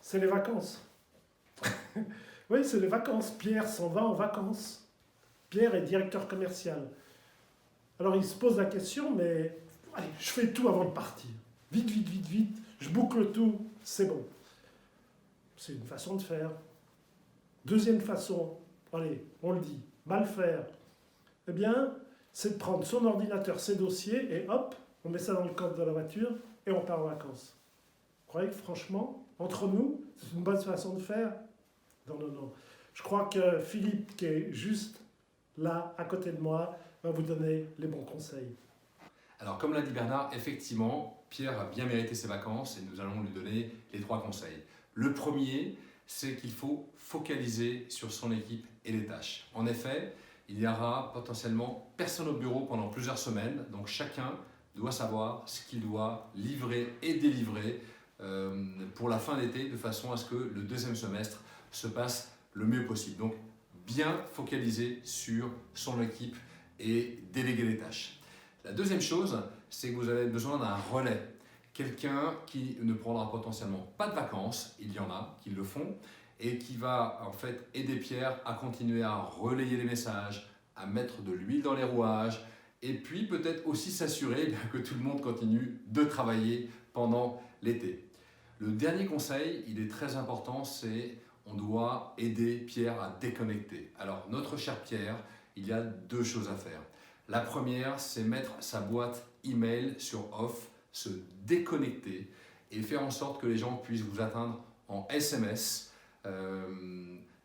C'est les vacances. Oui, c'est les vacances. Pierre s'en va en vacances. Pierre est directeur commercial. Alors il se pose la question, mais allez, je fais tout avant de partir. Vite, vite, vite, vite, je boucle tout, c'est bon. C'est une façon de faire. Deuxième façon, allez, on le dit, mal faire, eh bien, c'est de prendre son ordinateur, ses dossiers, et hop, on met ça dans le coffre de la voiture, et on part en vacances. Vous croyez que franchement, entre nous, c'est une bonne façon de faire? Non, non, non. Je crois que Philippe, qui est juste là, à côté de moi, va vous donner les bons conseils. Alors, comme l'a dit Bernard, effectivement, Pierre a bien mérité ses vacances et nous allons lui donner les 3 conseils. Le premier, c'est qu'il faut focaliser sur son équipe et les tâches. En effet, il y aura potentiellement personne au bureau pendant plusieurs semaines, donc chacun doit savoir ce qu'il doit livrer et délivrer pour la fin d'été, de façon à ce que le deuxième semestre se passe le mieux possible. Donc, bien focaliser sur son équipe et déléguer les tâches. La deuxième chose, c'est que vous avez besoin d'un relais. Quelqu'un qui ne prendra potentiellement pas de vacances, il y en a qui le font, et qui va en fait aider Pierre à continuer à relayer les messages, à mettre de l'huile dans les rouages, et puis peut-être aussi s'assurer que tout le monde continue de travailler pendant l'été. Le dernier conseil, il est très important, c'est on doit aider Pierre à déconnecter. Alors notre cher Pierre, il y a 2 choses à faire. La première, c'est mettre sa boîte email sur off, se déconnecter et faire en sorte que les gens puissent vous atteindre en SMS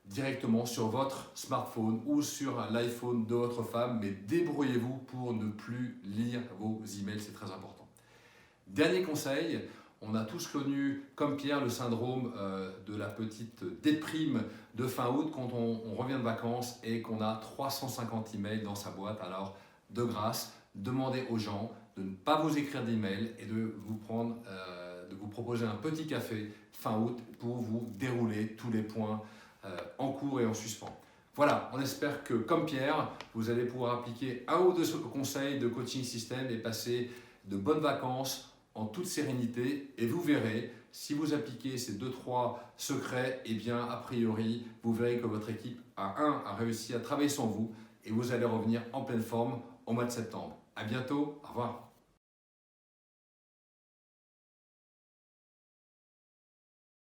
directement sur votre smartphone ou sur l'iPhone de votre femme, mais débrouillez-vous pour ne plus lire vos emails, c'est très important. Dernier conseil, on a tous connu, comme Pierre, le syndrome de la petite déprime de fin août quand on revient de vacances et qu'on a 350 emails dans sa boîte. Alors, de grâce, demandez aux gens de ne pas vous écrire d'emails et de vous proposer un petit café fin août pour vous dérouler tous les points en cours et en suspens. Voilà, on espère que, comme Pierre, vous allez pouvoir appliquer 1 ou 2 conseils de coaching système et passer de bonnes vacances en toute sérénité, et vous verrez, si vous appliquez ces 2-3 secrets, eh bien, a priori, vous verrez que votre équipe a réussi à travailler sans vous et vous allez revenir en pleine forme au mois de septembre. À bientôt, au revoir.